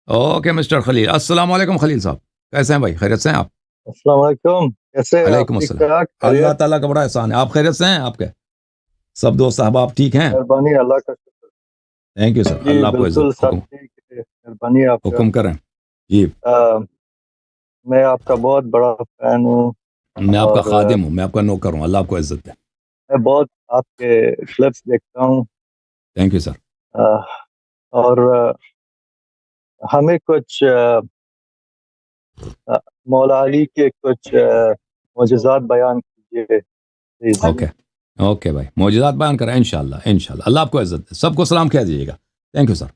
Okay mister خلیل، السلام علیکم خلیل صاحب، کیسے ہیں بھائی؟ خیریت سے ہیں آپ؟ السلام علیکم، کیسے ہیں آپ؟ علیکم ٹھیک السلام، ٹھاک، اللہ خیریت؟ تعالیٰ کا بڑا احسان ہے، آپ خیریت سے ہیں؟ آپ کے سب دوست احباب ٹھیک ہیں؟ مہربانی اللہ کا شکر۔ تھینک یو سر، جی اللہ آپ کو بالکل عزت، سب ٹھیک ہے، مہربانی آپ کا۔ حکم کریں جی۔ میں آپ کا بہت بڑا فین ہوں، میں آپ کا اور خادم ہوں، میں آپ کا نوکر ہوں، اللہ آپ کو عزت دے۔ میں بہت آپ کے کلپس دیکھتا ہوں، تھینک یو سر۔ اور ہمیں کچھ مولا علی کے کچھ معجزات بیان کیجیے پلیز۔ اوکے اوکے بھائی، معجزات بیان کریں انشاءاللہ انشاءاللہ، اللہ آپ کو عزت دے، سب کو سلام کہہ دیجیے گا۔ تھینک یو سر،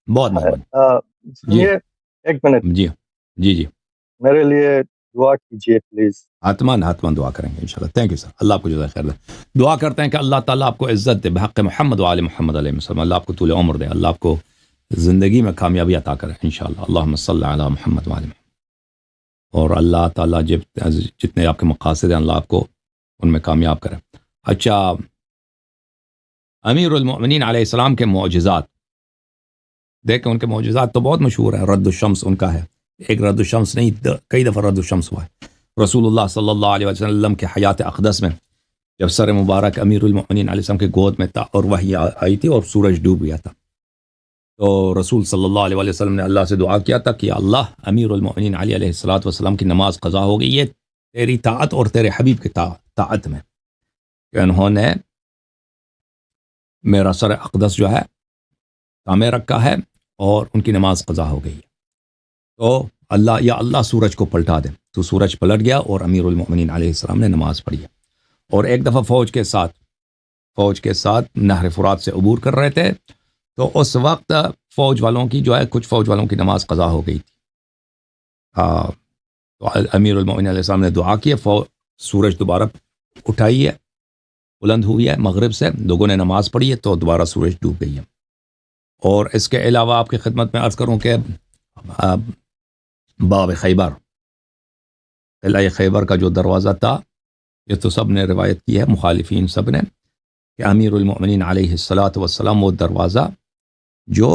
بہت مہربانی۔ جی سنیے، ایک منٹ جی جی جی، میرے لیے دعا کیجیے پلیز۔ حتماً دعا کریں گے انشاءاللہ۔ تھینک یو سر، اللہ آپ کو جزائے خیر دے۔ دعا کرتے ہیں کہ اللہ تعالیٰ آپ کو عزت دے بحق محمد و آل محمد علیہ وسلم، اللہ آپ کو طول عمر دے، اللہ آپ کو زندگی میں کامیابی عطا کرے انشاءاللہ، اللہم صلی علی محمد و آل محمد۔ اور اللہ تعالیٰ جتنے آپ کے مقاصد ہیں اللہ آپ کو ان میں کامیاب کرے۔ اچھا، امیر المؤمنین علیہ السلام کے معجزات دیکھیں، ان کے معجزات تو بہت مشہور ہیں۔ رد الشمس ان کا ہے، ایک رد الشمس نہیں، کئی دفعہ رد الشمس ہوا ہے۔ رسول اللہ صلی اللہ علیہ وسلم کے حیات اقدس میں جب سر مبارک امیر المؤمنین علیہ السلام کے گود میں تھا اور وحی آئی تھی اور سورج ڈوب گیا تھا، تو رسول صلی اللہ علیہ وسلم نے اللہ سے دعا کیا تھا کہ اللہ، امیر المؤمنین علی علیہ السلام کی نماز قضا ہو گئی ہے تیری طاعت اور تیرے حبیب کی طاعت میں، کہ انہوں نے میرا سر اقدس جو ہے تھامے رکھا ہے اور ان کی نماز قضا ہو گئی ہے، تو اللہ یا اللہ سورج کو پلٹا دے۔ تو سورج پلٹ گیا اور امیر المؤمنین علیہ السلام نے نماز پڑھی ہے۔ اور ایک دفعہ فوج کے ساتھ نہر فرات سے عبور کر رہے تھے، تو اس وقت فوج والوں کی جو ہے کچھ فوج والوں کی نماز قضا ہو گئی تھی۔ تو امیر المؤمنین علیہ السلام نے دعا کی ہے، سورج دوبارہ اٹھائی ہے، بلند ہوئی ہے مغرب سے، لوگوں نے نماز پڑھی ہے تو دوبارہ سورج ڈوب گئی ہے۔ اور اس کے علاوہ آپ کی خدمت میں عرض کروں کہ باب خیبر، قلعہ خیبر کا جو دروازہ تھا، یہ تو سب نے روایت کی ہے، مخالفین سب نے، کہ امیر المؤمنین علیہ السلام وہ دروازہ جو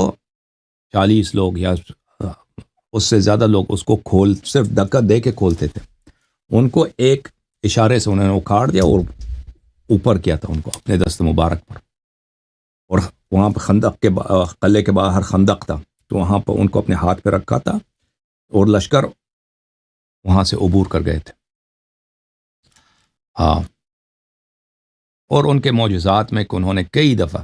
40 لوگ یا اس سے زیادہ لوگ اس کو صرف دھکا دے کے کھولتے تھے، ان کو ایک اشارے سے انہوں نے اکھاڑ دیا اور اوپر کیا تھا ان کو اپنے دست مبارک پر، اور وہاں پہ خندق کے قلعے کے باہر خندق تھا، تو وہاں پہ ان کو اپنے ہاتھ پہ رکھا تھا اور لشکر وہاں سے عبور کر گئے تھے۔ اور ان کے معجزات میں کہ انہوں نے کئی دفعہ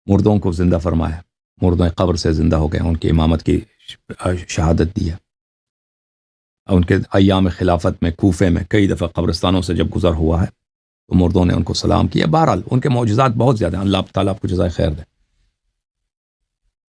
مردوں کو زندہ فرمایا، مردوں قبر سے زندہ ہو گئے، ان کی امامت کی شہادت دی ہے۔ ان کے ایام خلافت میں کوفے میں کئی دفعہ قبرستانوں سے جب گزر ہوا ہے تو مردوں نے ان کو سلام کیا۔ بہرحال ان کے معجزات بہت زیادہ ہیں، اللہ تعالیٰ آپ کو جزائے خیر دے۔